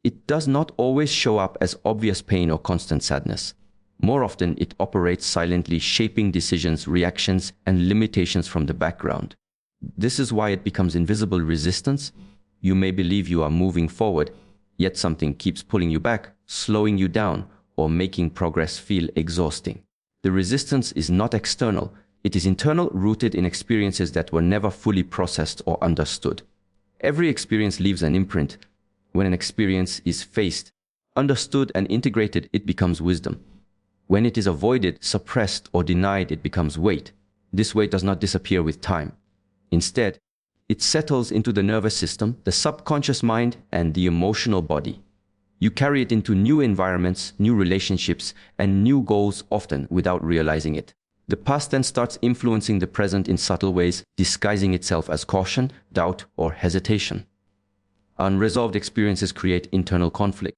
It does not always show up as obvious pain or constant sadness. More often, it operates silently, shaping decisions, reactions, and limitations from the background. This is why it becomes invisible resistance. You may believe you are moving forward, yet something keeps pulling you back, slowing you down, or making progress feel exhausting. The resistance is not external. It is internal, rooted in experiences that were never fully processed or understood. Every experience leaves an imprint. When an experience is faced, understood, and integrated, it becomes wisdom. When it is avoided, suppressed, or denied, it becomes weight. This weight does not disappear with time. Instead, it settles into the nervous system, the subconscious mind, and the emotional body. You carry it into new environments, new relationships, and new goals, often without realizing it. The past then starts influencing the present in subtle ways, disguising itself as caution, doubt, or hesitation. Unresolved experiences create internal conflict.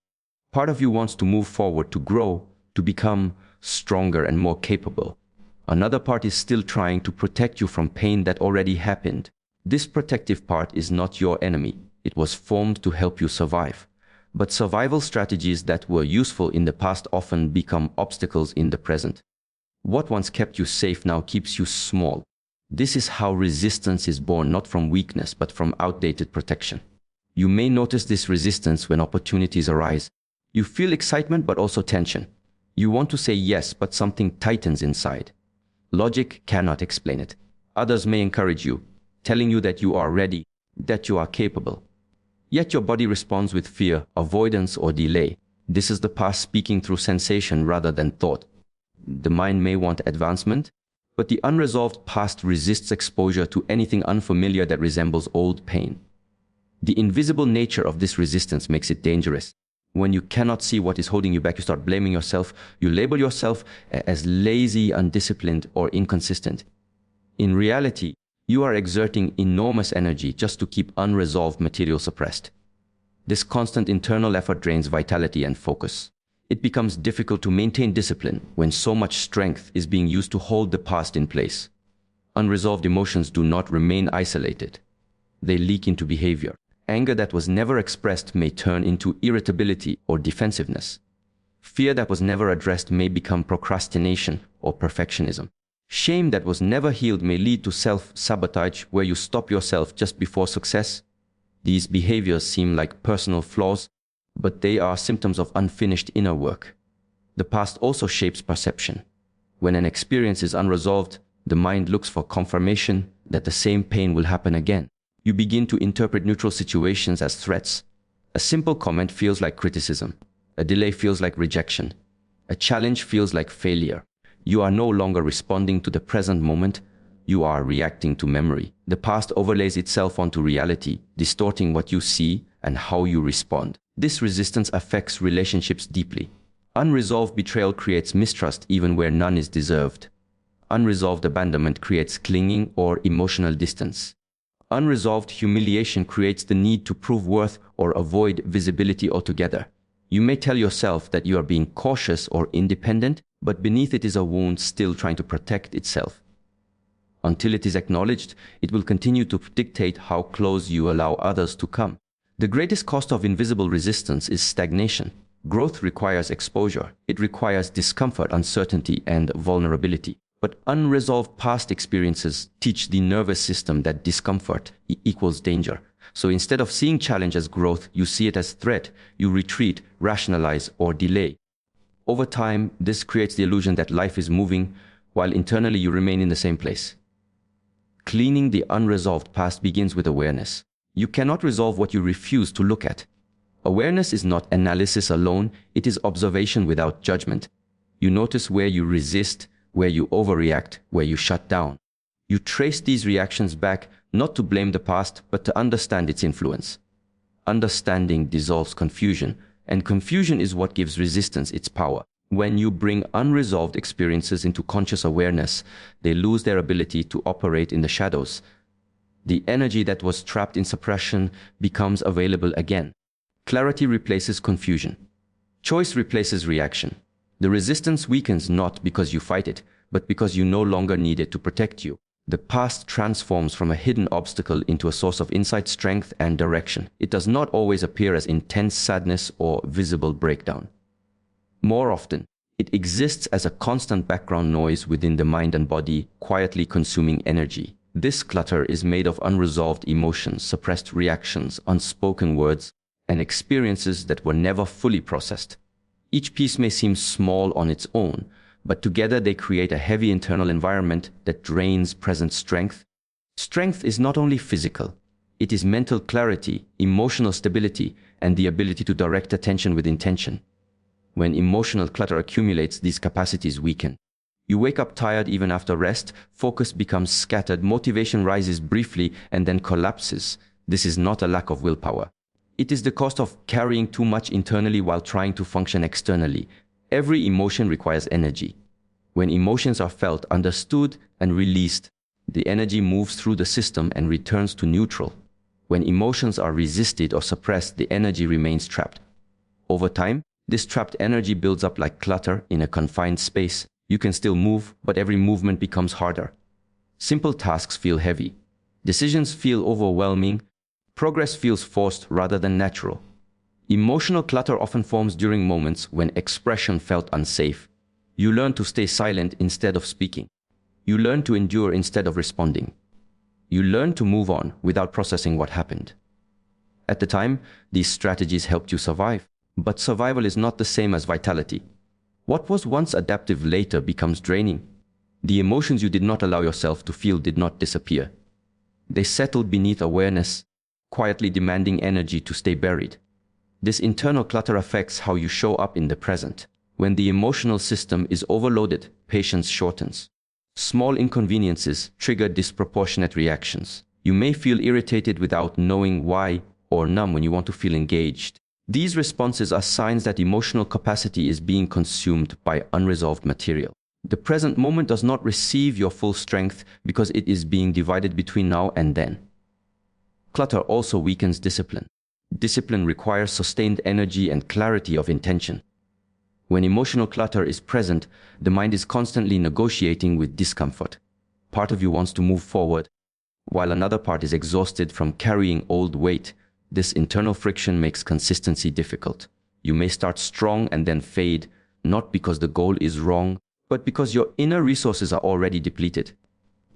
Part of you wants to move forward, to grow, to become stronger and more capable. Another part is still trying to protect you from pain that already happened. This protective part is not your enemy. It was formed to help you survive. But survival strategies that were useful in the past often become obstacles in the present. What once kept you safe now keeps you small. This is how resistance is born, not from weakness, but from outdated protection. You may notice this resistance when opportunities arise. You feel excitement, but also tension. You want to say yes, but something tightens inside. Logic cannot explain it. Others may encourage you, telling you that you are ready, that you are capable. Yet your body responds with fear, avoidance, or delay. This is the past speaking through sensation rather than thought. The mind may want advancement, but the unresolved past resists exposure to anything unfamiliar that resembles old pain. The invisible nature of this resistance makes it dangerous. When you cannot see what is holding you back, you start blaming yourself. You label yourself as lazy, undisciplined, or inconsistent. In reality, you are exerting enormous energy just to keep unresolved material suppressed. This constant internal effort drains vitality and focus. It becomes difficult to maintain discipline when so much strength is being used to hold the past in place. Unresolved emotions do not remain isolated. They leak into behavior. Anger that was never expressed may turn into irritability or defensiveness. Fear that was never addressed may become procrastination or perfectionism. Shame that was never healed may lead to self-sabotage, where you stop yourself just before success. These behaviors seem like personal flaws, but they are symptoms of unfinished inner work. The past also shapes perception. When an experience is unresolved, the mind looks for confirmation that the same pain will happen again. You begin to interpret neutral situations as threats. A simple comment feels like criticism. A delay feels like rejection. A challenge feels like failure. You are no longer responding to the present moment. You are reacting to memory. The past overlays itself onto reality, distorting what you see and how you respond. This resistance affects relationships deeply. Unresolved betrayal creates mistrust even where none is deserved. Unresolved abandonment creates clinging or emotional distance. Unresolved humiliation creates the need to prove worth or avoid visibility altogether. You may tell yourself that you are being cautious or independent, but beneath it is a wound still trying to protect itself. Until it is acknowledged, it will continue to dictate how close you allow others to come. The greatest cost of invisible resistance is stagnation. Growth requires exposure. It requires discomfort, uncertainty, and vulnerability. But unresolved past experiences teach the nervous system that discomfort equals danger. So instead of seeing challenge as growth, you see it as threat. You retreat, rationalize, or delay. Over time, this creates the illusion that life is moving, while internally you remain in the same place. Cleaning the unresolved past begins with awareness. You cannot resolve what you refuse to look at. Awareness is not analysis alone, it is observation without judgment. You notice where you resist, where you overreact, where you shut down. You trace these reactions back, not to blame the past, but to understand its influence. Understanding dissolves confusion, and confusion is what gives resistance its power. When you bring unresolved experiences into conscious awareness, they lose their ability to operate in the shadows. The energy that was trapped in suppression becomes available again. Clarity replaces confusion. Choice replaces reaction. The resistance weakens not because you fight it, but because you no longer need it to protect you. The past transforms from a hidden obstacle into a source of insight, strength, and direction. It does not always appear as intense sadness or visible breakdown. More often, it exists as a constant background noise within the mind and body, quietly consuming energy. This clutter is made of unresolved emotions, suppressed reactions, unspoken words, and experiences that were never fully processed. Each piece may seem small on its own, but together they create a heavy internal environment that drains present strength. Strength is not only physical, it is mental clarity, emotional stability, and the ability to direct attention with intention. When emotional clutter accumulates, these capacities weaken. You wake up tired even after rest, focus becomes scattered, motivation rises briefly and then collapses. This is not a lack of willpower. It is the cost of carrying too much internally while trying to function externally. Every emotion requires energy. When emotions are felt, understood, and released, the energy moves through the system and returns to neutral. When emotions are resisted or suppressed, the energy remains trapped. Over time, this trapped energy builds up like clutter in a confined space. You can still move, but every movement becomes harder. Simple tasks feel heavy. Decisions feel overwhelming. Progress feels forced rather than natural. Emotional clutter often forms during moments when expression felt unsafe. You learn to stay silent instead of speaking. You learn to endure instead of responding. You learn to move on without processing what happened. At the time, these strategies helped you survive, but survival is not the same as vitality. What was once adaptive later becomes draining. The emotions you did not allow yourself to feel did not disappear. They settled beneath awareness, quietly demanding energy to stay buried. This internal clutter affects how you show up in the present. When the emotional system is overloaded, patience shortens. Small inconveniences trigger disproportionate reactions. You may feel irritated without knowing why, or numb when you want to feel engaged. These responses are signs that emotional capacity is being consumed by unresolved material. The present moment does not receive your full strength because it is being divided between now and then. Clutter also weakens discipline. Discipline requires sustained energy and clarity of intention. When emotional clutter is present, the mind is constantly negotiating with discomfort. Part of you wants to move forward, while another part is exhausted from carrying old weight. This internal friction makes consistency difficult. You may start strong and then fade, not because the goal is wrong, but because your inner resources are already depleted.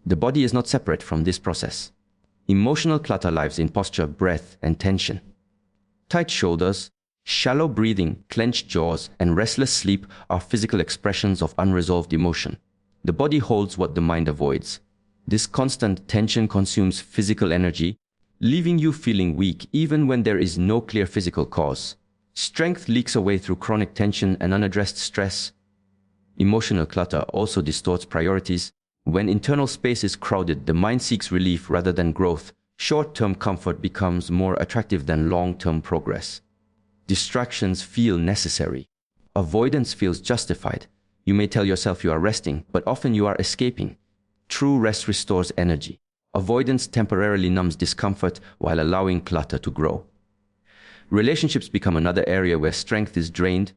The body is not separate from this process. Emotional clutter lives in posture, breath, and tension. Tight shoulders, shallow breathing, clenched jaws, and restless sleep are physical expressions of unresolved emotion. The body holds what the mind avoids. This constant tension consumes physical energy, leaving you feeling weak even when there is no clear physical cause. Strength leaks away through chronic tension and unaddressed stress. Emotional clutter also distorts priorities. When internal space is crowded, the mind seeks relief rather than growth. Short-term comfort becomes more attractive than long-term progress. Distractions feel necessary. Avoidance feels justified. You may tell yourself you are resting, but often you are escaping. True rest restores energy. Avoidance temporarily numbs discomfort while allowing clutter to grow. Relationships become another area where strength is drained.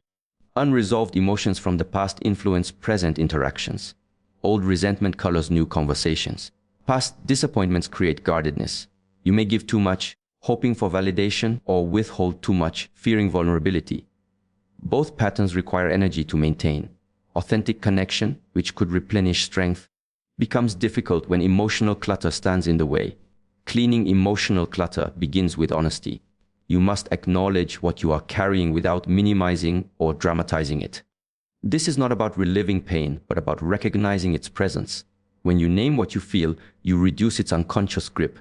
Unresolved emotions from the past influence present interactions. Old resentment colors new conversations. Past disappointments create guardedness. You may give too much, hoping for validation, or withhold too much, fearing vulnerability. Both patterns require energy to maintain. Authentic connection, which could replenish strength, becomes difficult when emotional clutter stands in the way. Cleaning emotional clutter begins with honesty. You must acknowledge what you are carrying without minimizing or dramatizing it. This is not about reliving pain, but about recognizing its presence. When you name what you feel, you reduce its unconscious grip.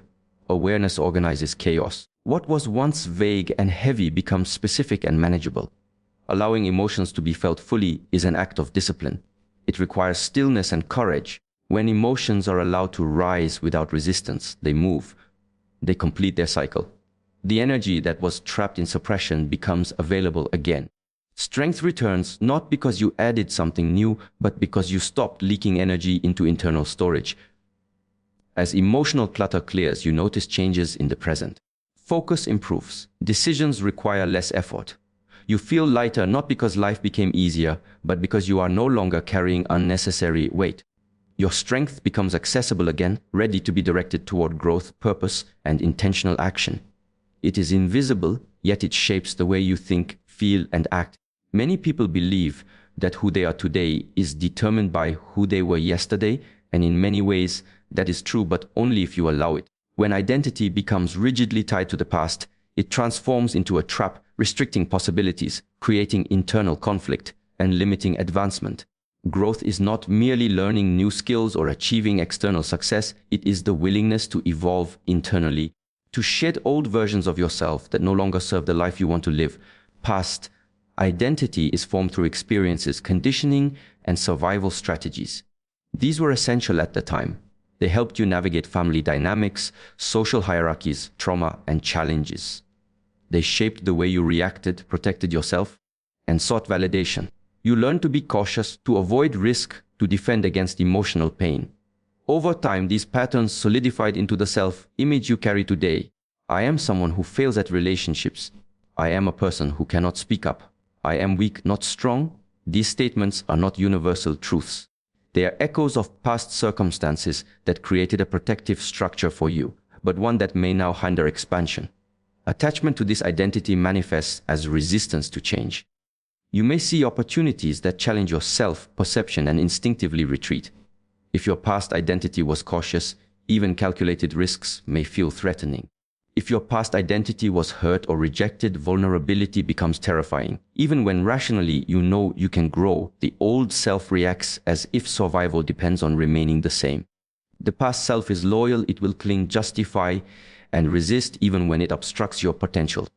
Awareness organizes chaos. What was once vague and heavy becomes specific and manageable. Allowing emotions to be felt fully is an act of discipline. It requires stillness and courage. When emotions are allowed to rise without resistance, they move. They complete their cycle. The energy that was trapped in suppression becomes available again. Strength returns not because you added something new, but because you stopped leaking energy into internal storage. As emotional clutter clears, you notice changes in the present. Focus improves. Decisions require less effort. You feel lighter not because life became easier, but because you are no longer carrying unnecessary weight. Your strength becomes accessible again, ready to be directed toward growth, purpose, and intentional action. It is invisible, yet it shapes the way you think, feel, and act. Many people believe that who they are today is determined by who they were yesterday, and in many ways, that is true, but only if you allow it. When identity becomes rigidly tied to the past, it transforms into a trap, restricting possibilities, creating internal conflict, and limiting advancement. Growth is not merely learning new skills or achieving external success. It is the willingness to evolve internally, to shed old versions of yourself that no longer serve the life you want to live. Past identity is formed through experiences, conditioning, and survival strategies. These were essential at the time. They helped you navigate family dynamics, social hierarchies, trauma, and challenges. They shaped the way you reacted, protected yourself, and sought validation. You learned to be cautious, to avoid risk, to defend against emotional pain. Over time, these patterns solidified into the self-image you carry today. I am someone who fails at relationships. I am a person who cannot speak up. I am weak, not strong. These statements are not universal truths. They are echoes of past circumstances that created a protective structure for you, but one that may now hinder expansion. Attachment to this identity manifests as resistance to change. You may see opportunities that challenge your self-perception and instinctively retreat. If your past identity was cautious, even calculated risks may feel threatening. If your past identity was hurt or rejected, vulnerability becomes terrifying. Even when rationally you know you can grow, the old self reacts as if survival depends on remaining the same. The past self is loyal, it will cling, justify, and resist even when it obstructs your potential.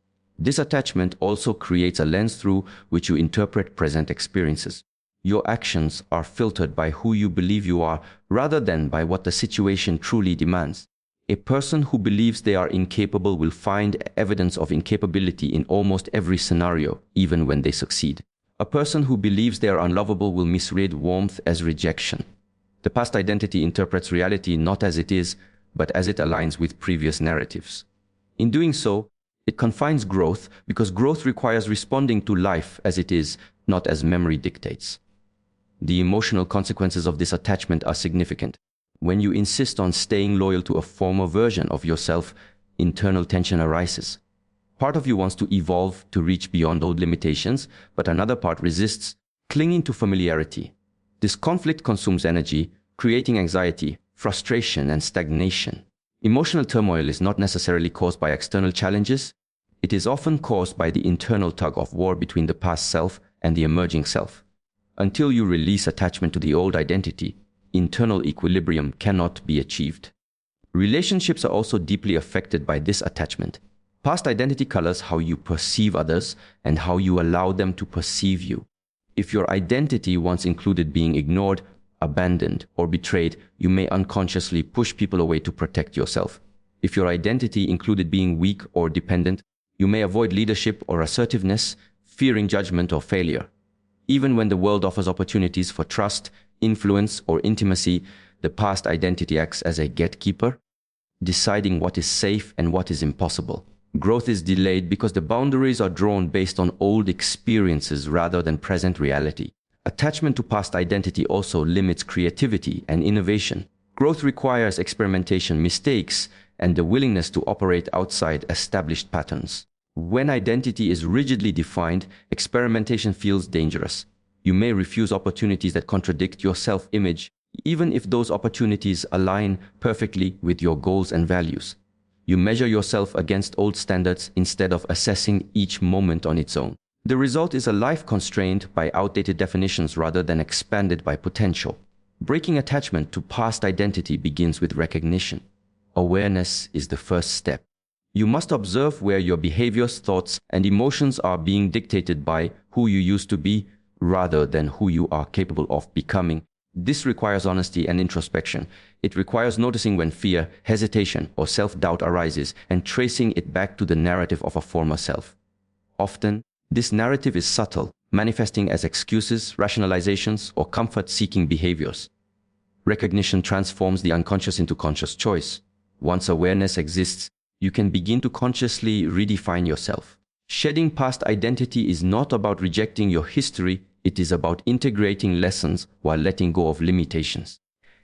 This attachment also creates a lens through which you interpret present experiences. Your actions are filtered by who you believe you are rather than by what the situation truly demands. A person who believes they are incapable will find evidence of incapability in almost every scenario, even when they succeed. A person who believes they are unlovable will misread warmth as rejection. The past identity interprets reality not as it is, but as it aligns with previous narratives. In doing so, it confines growth because growth requires responding to life as it is, not as memory dictates. The emotional consequences of this attachment are significant. When you insist on staying loyal to a former version of yourself, internal tension arises. Part of you wants to evolve, to reach beyond old limitations, but another part resists, clinging to familiarity. This conflict consumes energy, creating anxiety, frustration, and stagnation. Emotional turmoil is not necessarily caused by external challenges. It is often caused by the internal tug-of-war between the past self and the emerging self. Until you release attachment to the old identity, internal equilibrium cannot be achieved. Relationships are also deeply affected by this attachment. Past identity colors how you perceive others and how you allow them to perceive you. If your identity once included being ignored, abandoned, or betrayed, you may unconsciously push people away to protect yourself. If your identity included being weak or dependent, you may avoid leadership or assertiveness, fearing judgment or failure. Even when the world offers opportunities for trust, influence, or intimacy, the past identity acts as a gatekeeper, deciding what is safe and what is impossible. Growth is delayed because the boundaries are drawn based on old experiences rather than present reality. Attachment to past identity also limits creativity and innovation. Growth requires experimentation, mistakes, and the willingness to operate outside established patterns. When identity is rigidly defined, experimentation feels dangerous. You may refuse opportunities that contradict your self-image, even if those opportunities align perfectly with your goals and values. You measure yourself against old standards instead of assessing each moment on its own. The result is a life constrained by outdated definitions rather than expanded by potential. Breaking attachment to past identity begins with recognition. Awareness is the first step. You must observe where your behaviors, thoughts, and emotions are being dictated by who you used to be rather than who you are capable of becoming. This requires honesty and introspection. It requires noticing when fear, hesitation, or self-doubt arises and tracing it back to the narrative of a former self. Often, this narrative is subtle, manifesting as excuses, rationalizations, or comfort-seeking behaviors. Recognition transforms the unconscious into conscious choice. Once awareness exists, you can begin to consciously redefine yourself. Shedding past identity is not about rejecting your history, it is about integrating lessons while letting go of limitations.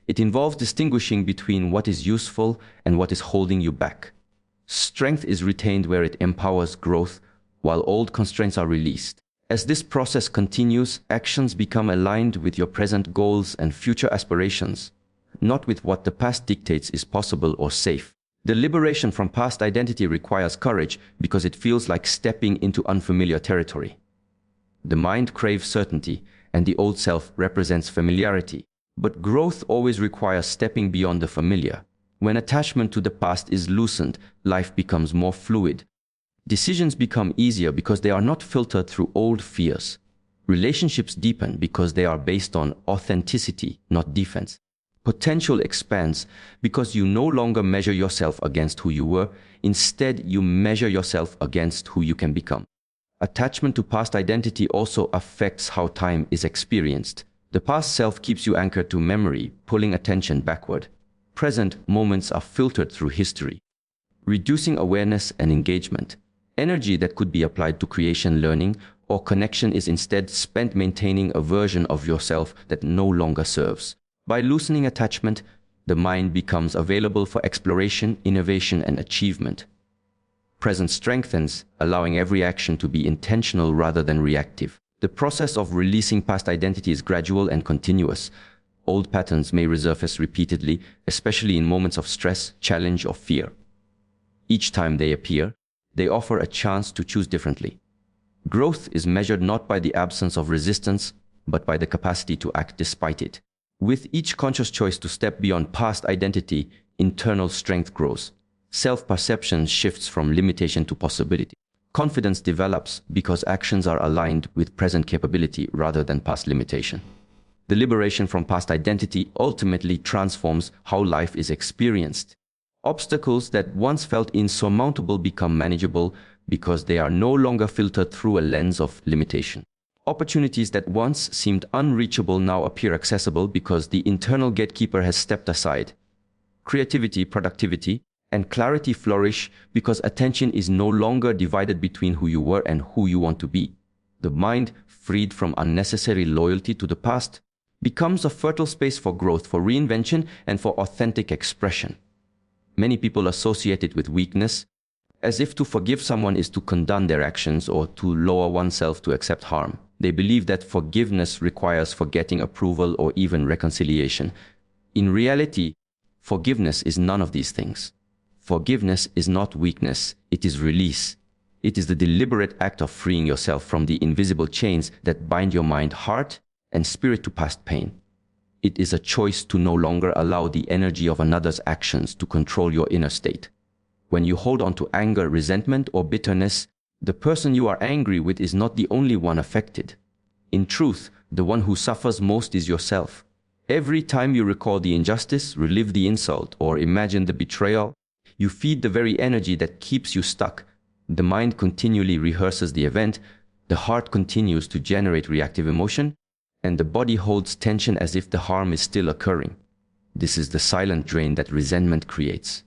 It involves distinguishing between what is useful and what is holding you back. Strength is retained where it empowers growth, while old constraints are released. As this process continues, actions become aligned with your present goals and future aspirations, not with what the past dictates is possible or safe. The liberation from past identity requires courage because it feels like stepping into unfamiliar territory. The mind craves certainty, and the old self represents familiarity. But growth always requires stepping beyond the familiar. When attachment to the past is loosened, life becomes more fluid. Decisions become easier because they are not filtered through old fears. Relationships deepen because they are based on authenticity, not defense. Potential expands because you no longer measure yourself against who you were. Instead, you measure yourself against who you can become. Attachment to past identity also affects how time is experienced. The past self keeps you anchored to memory, pulling attention backward. Present moments are filtered through history, reducing awareness and engagement. Energy that could be applied to creation, learning, or connection is instead spent maintaining a version of yourself that no longer serves. By loosening attachment, the mind becomes available for exploration, innovation, and achievement. Present strengthens, allowing every action to be intentional rather than reactive. The process of releasing past identity is gradual and continuous. Old patterns may resurface repeatedly, especially in moments of stress, challenge, or fear. Each time they appear, they offer a chance to choose differently. Growth is measured not by the absence of resistance, but by the capacity to act despite it. With each conscious choice to step beyond past identity, internal strength grows. Self-perception shifts from limitation to possibility. Confidence develops because actions are aligned with present capability rather than past limitation. The liberation from past identity ultimately transforms how life is experienced. Obstacles that once felt insurmountable become manageable because they are no longer filtered through a lens of limitation. Opportunities that once seemed unreachable now appear accessible because the internal gatekeeper has stepped aside. Creativity, productivity, and clarity flourish because attention is no longer divided between who you were and who you want to be. The mind, freed from unnecessary loyalty to the past, becomes a fertile space for growth, for reinvention, and for authentic expression. Many people associate it with weakness, as if to forgive someone is to condone their actions or to lower oneself to accept harm. They believe that forgiveness requires forgetting approval or even reconciliation. In reality, forgiveness is none of these things. Forgiveness is not weakness, it is release. It is the deliberate act of freeing yourself from the invisible chains that bind your mind, heart, and spirit to past pain. It is a choice to no longer allow the energy of another's actions to control your inner state. When you hold on to anger, resentment, or bitterness, the person you are angry with is not the only one affected. In truth, the one who suffers most is yourself. Every time you recall the injustice, relive the insult, or imagine the betrayal, you feed the very energy that keeps you stuck. The mind continually rehearses the event, the heart continues to generate reactive emotion, and the body holds tension as if the harm is still occurring. This is the silent drain that resentment creates.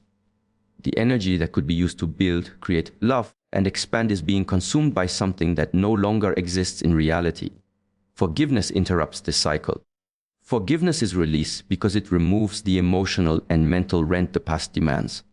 The energy that could be used to build, create, love, and expand is being consumed by something that no longer exists in reality. Forgiveness interrupts this cycle. Forgiveness is release because it removes the emotional and mental rent the past demands.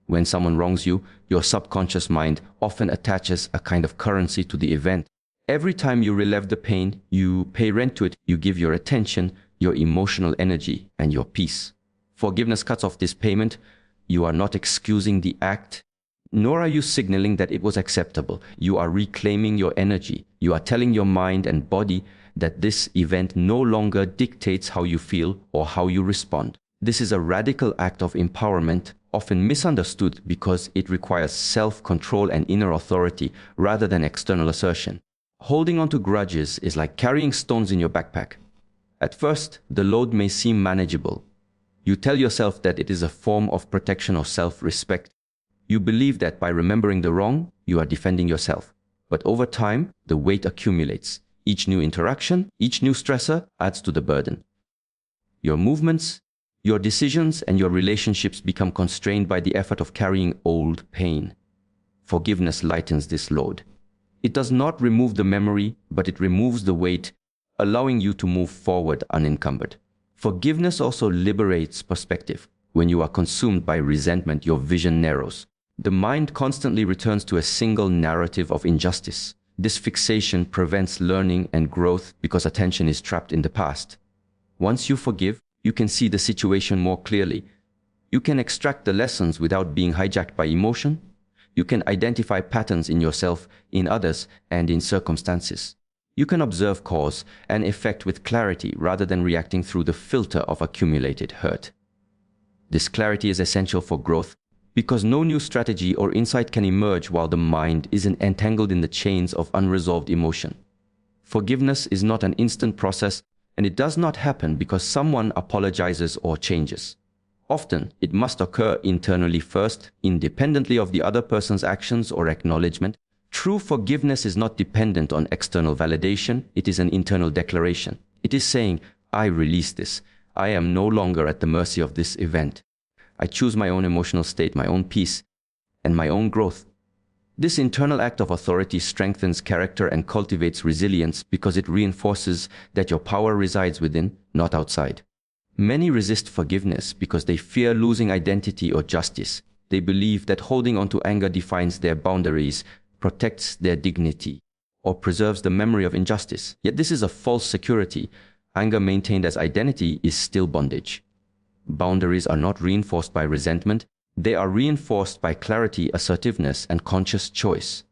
When someone wrongs you, your subconscious mind often attaches a kind of currency to the event. Every time you relive the pain, you pay rent to it, you give your attention, your emotional energy, and your peace. Forgiveness cuts off this payment. You are not excusing the act, nor are you signaling that it was acceptable. You are reclaiming your energy. You are telling your mind and body that this event no longer dictates how you feel or how you respond. This is a radical act of empowerment, often misunderstood because it requires self-control and inner authority rather than external assertion. Holding on to grudges is like carrying stones in your backpack. At first, the load may seem manageable. You tell yourself that it is a form of protection or self-respect. You believe that by remembering the wrong, you are defending yourself. But over time, the weight accumulates. Each new interaction, each new stressor adds to the burden. Your movements, your decisions, and your relationships become constrained by the effort of carrying old pain. Forgiveness lightens this load. It does not remove the memory, but it removes the weight, allowing you to move forward unencumbered. Forgiveness also liberates perspective. When you are consumed by resentment, your vision narrows. The mind constantly returns to a single narrative of injustice. This fixation prevents learning and growth because attention is trapped in the past. Once you forgive, you can see the situation more clearly. You can extract the lessons without being hijacked by emotion. You can identify patterns in yourself, in others, and in circumstances. You can observe cause and effect with clarity rather than reacting through the filter of accumulated hurt. This clarity is essential for growth because no new strategy or insight can emerge while the mind is entangled in the chains of unresolved emotion. Forgiveness is not an instant process, and it does not happen because someone apologizes or changes. Often, it must occur internally first, independently of the other person's actions or acknowledgement. True forgiveness is not dependent on external validation, it is an internal declaration. It is saying, I release this. I am no longer at the mercy of this event. I choose my own emotional state, my own peace, and my own growth. This internal act of authority strengthens character and cultivates resilience because it reinforces that your power resides within, not outside. Many resist forgiveness because they fear losing identity or justice. They believe that holding on to anger defines their boundaries, protects their dignity, or preserves the memory of injustice. Yet this is a false security. Anger maintained as identity is still bondage. Boundaries are not reinforced by resentment. They are reinforced by clarity, assertiveness, and conscious choice.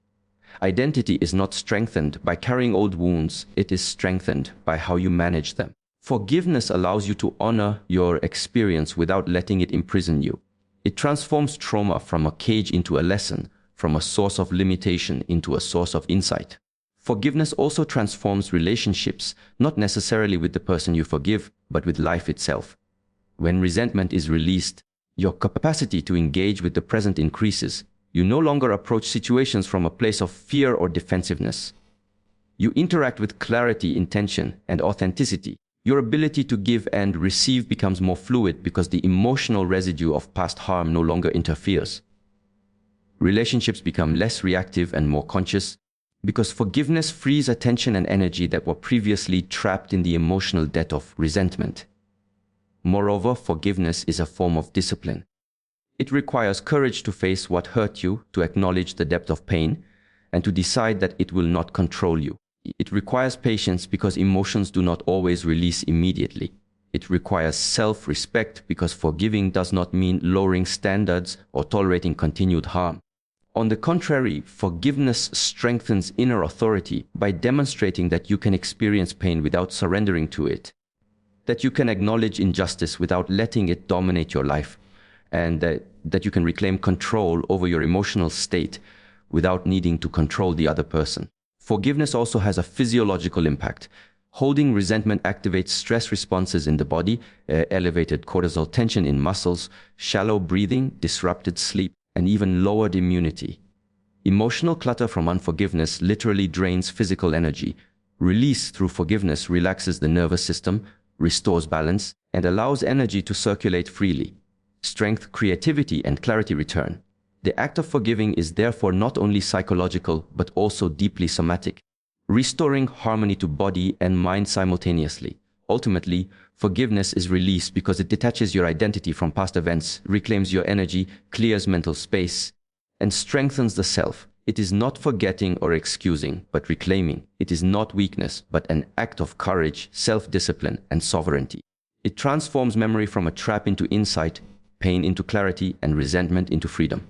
Identity is not strengthened by carrying old wounds. It is strengthened by how you manage them. Forgiveness allows you to honor your experience without letting it imprison you. It transforms trauma from a cage into a lesson, from a source of limitation into a source of insight. Forgiveness also transforms relationships, not necessarily with the person you forgive, but with life itself. When resentment is released, your capacity to engage with the present increases. You no longer approach situations from a place of fear or defensiveness. You interact with clarity, intention, and authenticity. Your ability to give and receive becomes more fluid because the emotional residue of past harm no longer interferes. Relationships become less reactive and more conscious because forgiveness frees attention and energy that were previously trapped in the emotional debt of resentment. Moreover, forgiveness is a form of discipline. It requires courage to face what hurt you, to acknowledge the depth of pain, and to decide that it will not control you. It requires patience because emotions do not always release immediately. It requires self-respect because forgiving does not mean lowering standards or tolerating continued harm. On the contrary, forgiveness strengthens inner authority by demonstrating that you can experience pain without surrendering to it, that you can acknowledge injustice without letting it dominate your life, and that you can reclaim control over your emotional state without needing to control the other person. Forgiveness also has a physiological impact. Holding resentment activates stress responses in the body, elevated cortisol tension in muscles, shallow breathing, disrupted sleep, and even lowered immunity. Emotional clutter from unforgiveness literally drains physical energy. Release through forgiveness relaxes the nervous system, restores balance, and allows energy to circulate freely. Strength, creativity, and clarity return. The act of forgiving is therefore not only psychological, but also deeply somatic, restoring harmony to body and mind simultaneously. Ultimately, forgiveness is release because it detaches your identity from past events, reclaims your energy, clears mental space, and strengthens the self. It is not forgetting or excusing, but reclaiming. It is not weakness, but an act of courage, self-discipline, and sovereignty. It transforms memory from a trap into insight, pain into clarity, and resentment into freedom.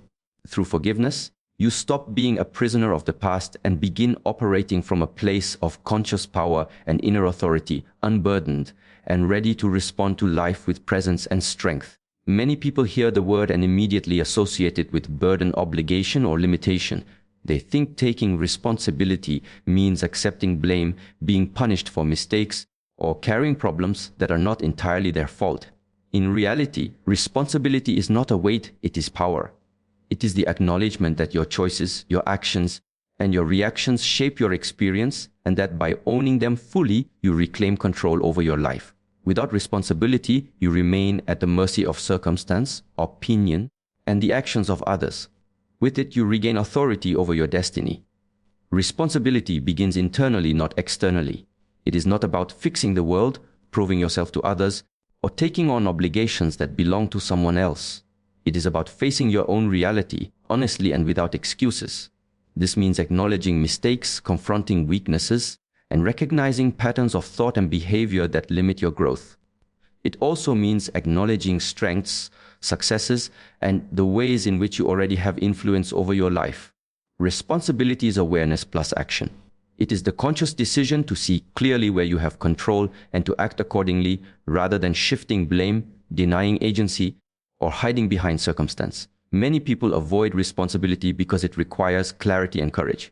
Through forgiveness, you stop being a prisoner of the past and begin operating from a place of conscious power and inner authority, unburdened and ready to respond to life with presence and strength. Many people hear the word and immediately associate it with burden, obligation, or limitation. They think taking responsibility means accepting blame, being punished for mistakes, or carrying problems that are not entirely their fault. In reality, responsibility is not a weight, it is power. It is the acknowledgement that your choices, your actions, and your reactions shape your experience, and that by owning them fully, you reclaim control over your life. Without responsibility, you remain at the mercy of circumstance, opinion, and the actions of others. With it, you regain authority over your destiny. Responsibility begins internally, not externally. It is not about fixing the world, proving yourself to others, or taking on obligations that belong to someone else. It is about facing your own reality, honestly and without excuses. This means acknowledging mistakes, confronting weaknesses, and recognizing patterns of thought and behavior that limit your growth. It also means acknowledging strengths, successes, and the ways in which you already have influence over your life. Responsibility is awareness plus action. It is the conscious decision to see clearly where you have control and to act accordingly rather than shifting blame, denying agency, or hiding behind circumstance. Many people avoid responsibility because it requires clarity and courage.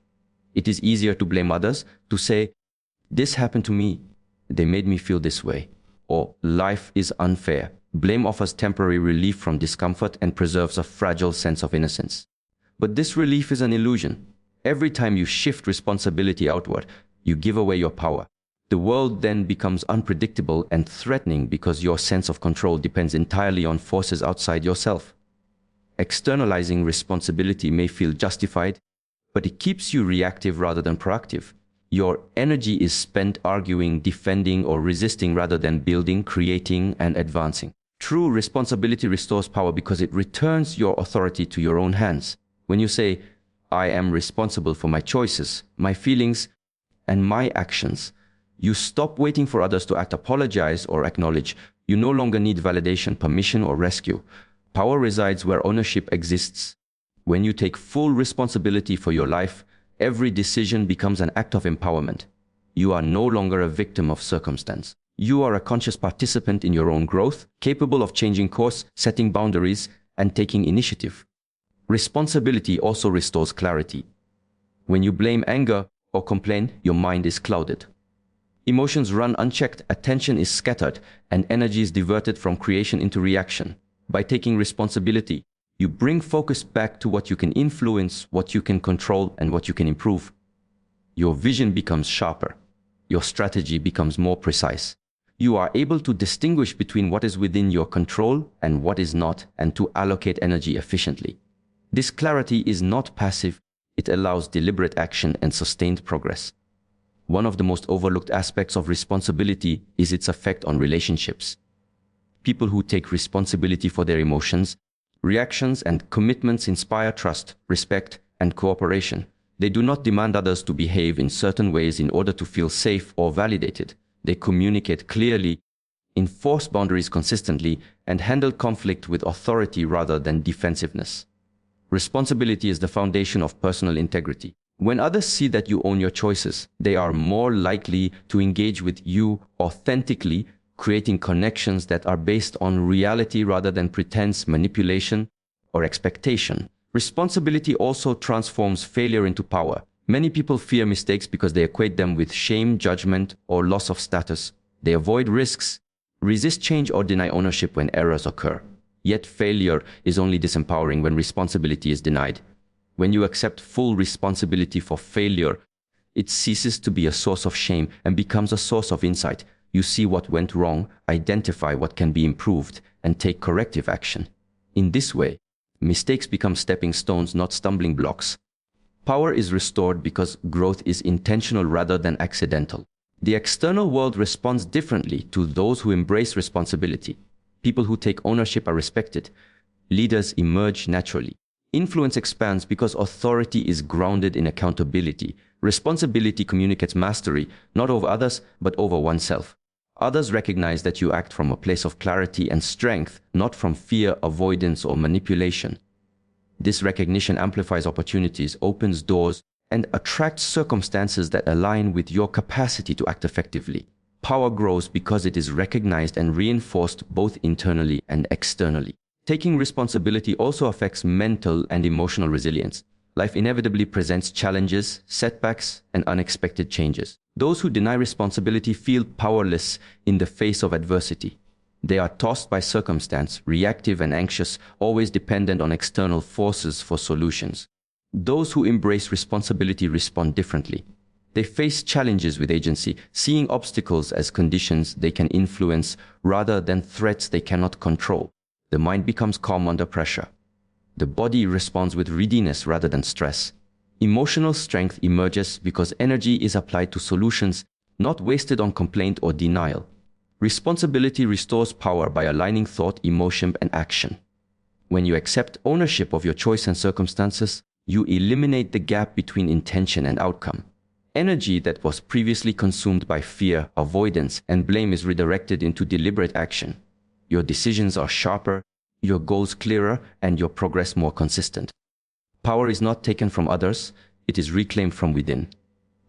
It is easier to blame others, to say, "This happened to me, they made me feel this way," or "Life is unfair." Blame offers temporary relief from discomfort and preserves a fragile sense of innocence. But this relief is an illusion. Every time you shift responsibility outward, you give away your power. The world then becomes unpredictable and threatening because your sense of control depends entirely on forces outside yourself. Externalizing responsibility may feel justified, but it keeps you reactive rather than proactive. Your energy is spent arguing, defending, or resisting rather than building, creating, and advancing. True responsibility restores power because it returns your authority to your own hands. When you say, "I am responsible for my choices, my feelings, and my actions," you stop waiting for others to act, apologize, or acknowledge. You no longer need validation, permission, or rescue. Power resides where ownership exists. When you take full responsibility for your life, every decision becomes an act of empowerment. You are no longer a victim of circumstance. You are a conscious participant in your own growth, capable of changing course, setting boundaries, and taking initiative. Responsibility also restores clarity. When you blame, anger, or complain, your mind is clouded. Emotions run unchecked, attention is scattered, and energy is diverted from creation into reaction. By taking responsibility, you bring focus back to what you can influence, what you can control, and what you can improve. Your vision becomes sharper. Your strategy becomes more precise. You are able to distinguish between what is within your control and what is not, and to allocate energy efficiently. This clarity is not passive. It allows deliberate action and sustained progress. One of the most overlooked aspects of responsibility is its effect on relationships. People who take responsibility for their emotions, reactions, and commitments inspire trust, respect, and cooperation. They do not demand others to behave in certain ways in order to feel safe or validated. They communicate clearly, enforce boundaries consistently, and handle conflict with authority rather than defensiveness. Responsibility is the foundation of personal integrity. When others see that you own your choices, they are more likely to engage with you authentically, creating connections that are based on reality rather than pretense, manipulation, or expectation. Responsibility also transforms failure into power. Many people fear mistakes because they equate them with shame, judgment, or loss of status. They avoid risks, resist change, or deny ownership when errors occur. Yet failure is only disempowering when responsibility is denied. When you accept full responsibility for failure, it ceases to be a source of shame and becomes a source of insight. You see what went wrong, identify what can be improved, and take corrective action. In this way, mistakes become stepping stones, not stumbling blocks. Power is restored because growth is intentional rather than accidental. The external world responds differently to those who embrace responsibility. People who take ownership are respected. Leaders emerge naturally. Influence expands because authority is grounded in accountability. Responsibility communicates mastery, not over others, but over oneself. Others recognize that you act from a place of clarity and strength, not from fear, avoidance, or manipulation. This recognition amplifies opportunities, opens doors, and attracts circumstances that align with your capacity to act effectively. Power grows because it is recognized and reinforced both internally and externally. Taking responsibility also affects mental and emotional resilience. Life inevitably presents challenges, setbacks, and unexpected changes. Those who deny responsibility feel powerless in the face of adversity. They are tossed by circumstance, reactive and anxious, always dependent on external forces for solutions. Those who embrace responsibility respond differently. They face challenges with agency, seeing obstacles as conditions they can influence rather than threats they cannot control. The mind becomes calm under pressure. The body responds with readiness rather than stress. Emotional strength emerges because energy is applied to solutions, not wasted on complaint or denial. Responsibility restores power by aligning thought, emotion, and action. When you accept ownership of your choice and circumstances, you eliminate the gap between intention and outcome. Energy that was previously consumed by fear, avoidance, and blame is redirected into deliberate action. Your decisions are sharper, your goals clearer, and your progress more consistent. Power is not taken from others, it is reclaimed from within.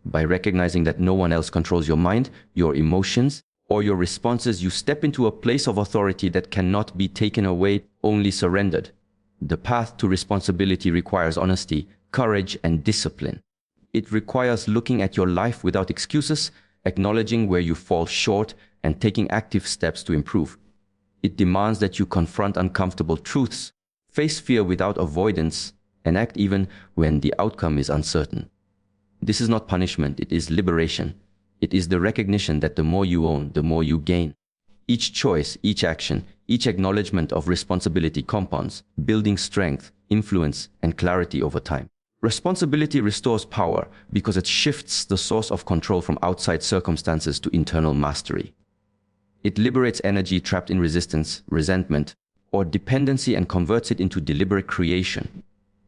By recognizing that no one else controls your mind, your emotions, or your responses, you step into a place of authority that cannot be taken away, only surrendered. The path to responsibility requires honesty, courage, and discipline. It requires looking at your life without excuses, acknowledging where you fall short, and taking active steps to improve. It demands that you confront uncomfortable truths, face fear without avoidance, and act even when the outcome is uncertain. This is not punishment, it is liberation. It is the recognition that the more you own, the more you gain. Each choice, each action, each acknowledgement of responsibility compounds, building strength, influence, and clarity over time. Responsibility restores power because it shifts the source of control from outside circumstances to internal mastery. It liberates energy trapped in resistance, resentment, or dependency and converts it into deliberate creation.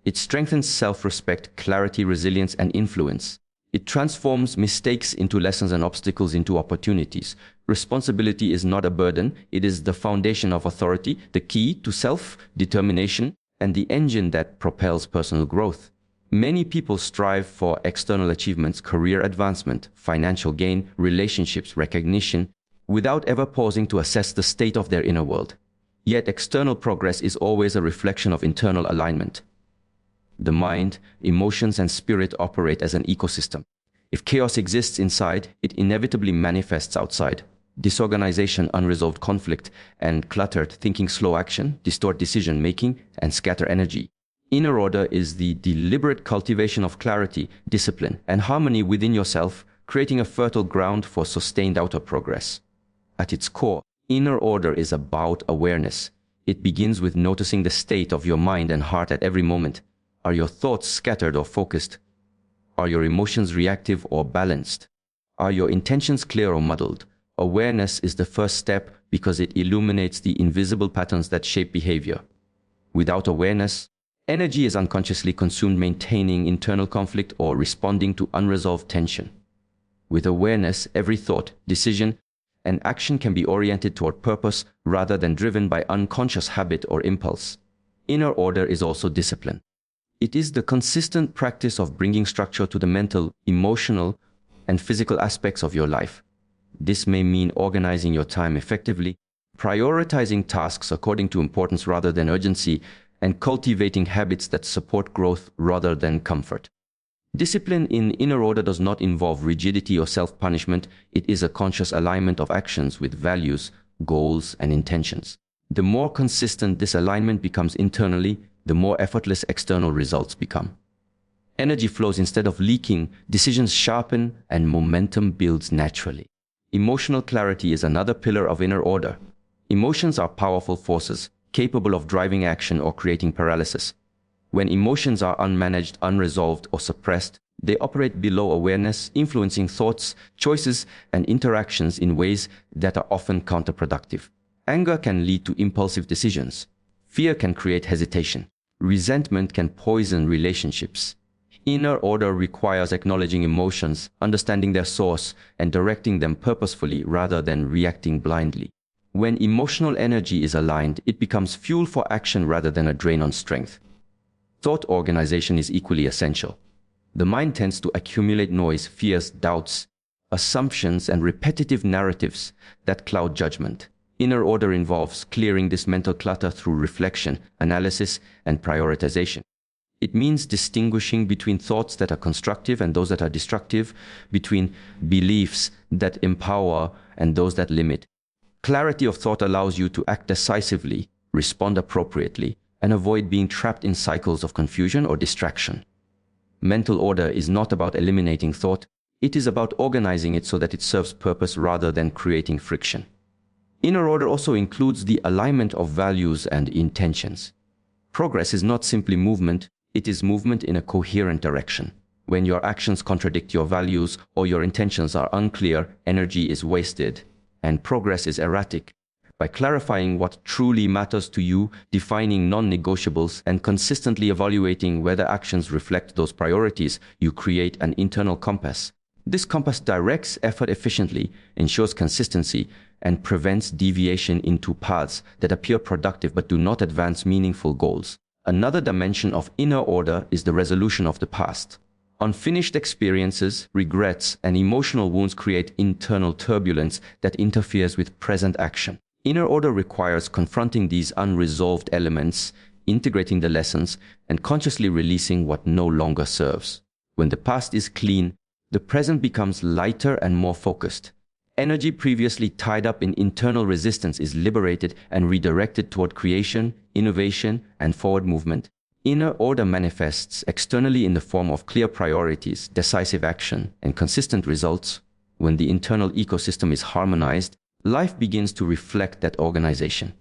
It strengthens self-respect, clarity, resilience, and influence. It transforms mistakes into lessons and obstacles into opportunities. Responsibility is not a burden, it is the foundation of authority, the key to self-determination, and the engine that propels personal growth. Many people strive for external achievements, career advancement, financial gain, relationships, recognition, without ever pausing to assess the state of their inner world. Yet external progress is always a reflection of internal alignment. The mind, emotions, and spirit operate as an ecosystem. If chaos exists inside, it inevitably manifests outside. Disorganization, unresolved conflict, and cluttered thinking slow action, distort decision-making, and scatter energy. Inner order is the deliberate cultivation of clarity, discipline, and harmony within yourself, creating a fertile ground for sustained outer progress. At its core, inner order is about awareness. It begins with noticing the state of your mind and heart at every moment. Are your thoughts scattered or focused? Are your emotions reactive or balanced? Are your intentions clear or muddled? Awareness is the first step because it illuminates the invisible patterns that shape behavior. Without awareness, energy is unconsciously consumed maintaining internal conflict or responding to unresolved tension. With awareness, every thought, decision, and action can be oriented toward purpose rather than driven by unconscious habit or impulse. Inner order is also discipline. It is the consistent practice of bringing structure to the mental, emotional, and physical aspects of your life. This may mean organizing your time effectively, prioritizing tasks according to importance rather than urgency, and cultivating habits that support growth rather than comfort. Discipline in inner order does not involve rigidity or self-punishment. It is a conscious alignment of actions with values, goals, and intentions. The more consistent this alignment becomes internally, the more effortless external results become. Energy flows instead of leaking, decisions sharpen, and momentum builds naturally. Emotional clarity is another pillar of inner order. Emotions are powerful forces, capable of driving action or creating paralysis. When emotions are unmanaged, unresolved, or suppressed, they operate below awareness, influencing thoughts, choices, and interactions in ways that are often counterproductive. Anger can lead to impulsive decisions. Fear can create hesitation. Resentment can poison relationships. Inner order requires acknowledging emotions, understanding their source, and directing them purposefully rather than reacting blindly. When emotional energy is aligned, it becomes fuel for action rather than a drain on strength. Thought organization is equally essential. The mind tends to accumulate noise, fears, doubts, assumptions, and repetitive narratives that cloud judgment. Inner order involves clearing this mental clutter through reflection, analysis, and prioritization. It means distinguishing between thoughts that are constructive and those that are destructive, between beliefs that empower and those that limit. Clarity of thought allows you to act decisively, respond appropriately, and avoid being trapped in cycles of confusion or distraction. Mental order is not about eliminating thought, it is about organizing it so that it serves purpose rather than creating friction. Inner order also includes the alignment of values and intentions. Progress is not simply movement, it is movement in a coherent direction. When your actions contradict your values or your intentions are unclear, energy is wasted, and progress is erratic. By clarifying what truly matters to you, defining non-negotiables, and consistently evaluating whether actions reflect those priorities, you create an internal compass. This compass directs effort efficiently, ensures consistency, and prevents deviation into paths that appear productive but do not advance meaningful goals. Another dimension of inner order is the resolution of the past. Unfinished experiences, regrets, and emotional wounds create internal turbulence that interferes with present action. Inner order requires confronting these unresolved elements, integrating the lessons, and consciously releasing what no longer serves. When the past is clean, the present becomes lighter and more focused. Energy previously tied up in internal resistance is liberated and redirected toward creation, innovation, and forward movement. Inner order manifests externally in the form of clear priorities, decisive action, and consistent results. When the internal ecosystem is harmonized, life begins to reflect that organization.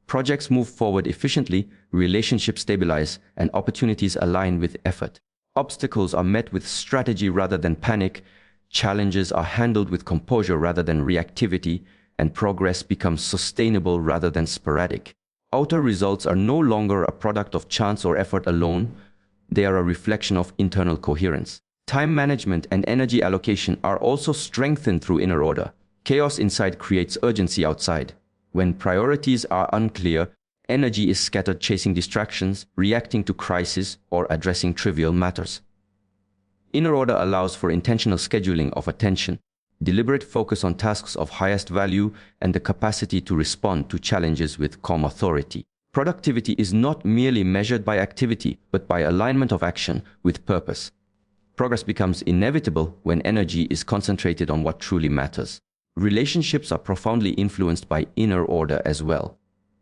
Projects move forward efficiently, relationships stabilize, and opportunities align with effort. Obstacles are met with strategy rather than panic, challenges are handled with composure rather than reactivity, and progress becomes sustainable rather than sporadic. Outer results are no longer a product of chance or effort alone, they are a reflection of internal coherence. Time management and energy allocation are also strengthened through inner order. Chaos inside creates urgency outside. When priorities are unclear, energy is scattered chasing distractions, reacting to crises, or addressing trivial matters. Inner order allows for intentional scheduling of attention, deliberate focus on tasks of highest value, and the capacity to respond to challenges with calm authority. Productivity is not merely measured by activity, but by alignment of action with purpose. Progress becomes inevitable when energy is concentrated on what truly matters. Relationships are profoundly influenced by inner order as well.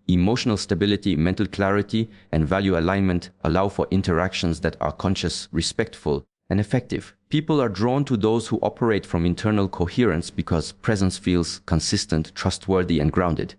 Emotional stability, mental clarity, and value alignment allow for interactions that are conscious, respectful, and effective. People are drawn to those who operate from internal coherence because presence feels consistent, trustworthy, and grounded.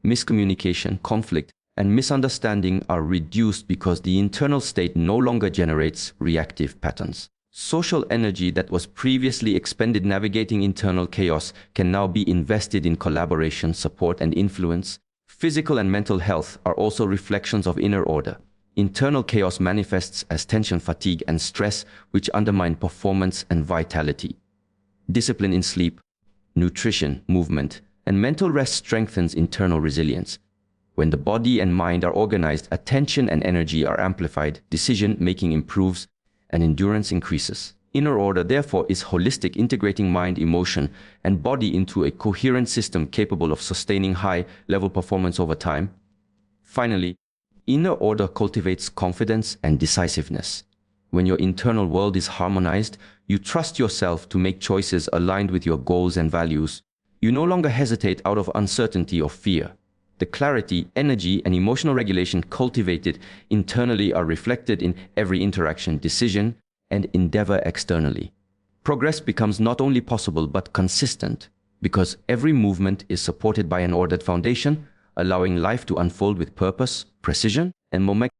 Miscommunication, conflict, and misunderstanding are reduced because the internal state no longer generates reactive patterns. Social energy that was previously expended navigating internal chaos can now be invested in collaboration, support, and influence. Physical and mental health are also reflections of inner order. Internal chaos manifests as tension, fatigue, and stress, which undermine performance and vitality. Discipline in sleep, nutrition, movement, and mental rest strengthens internal resilience. When the body and mind are organized, attention and energy are amplified, decision-making improves, and endurance increases. Inner order, therefore, is holistic, integrating mind, emotion, and body into a coherent system capable of sustaining high-level performance over time. Finally, inner order cultivates confidence and decisiveness. When your internal world is harmonized, you trust yourself to make choices aligned with your goals and values. You no longer hesitate out of uncertainty or fear. The clarity, energy, and emotional regulation cultivated internally are reflected in every interaction, decision, and endeavor externally. Progress becomes not only possible but consistent, because every movement is supported by an ordered foundation, allowing life to unfold with purpose, precision, and momentum.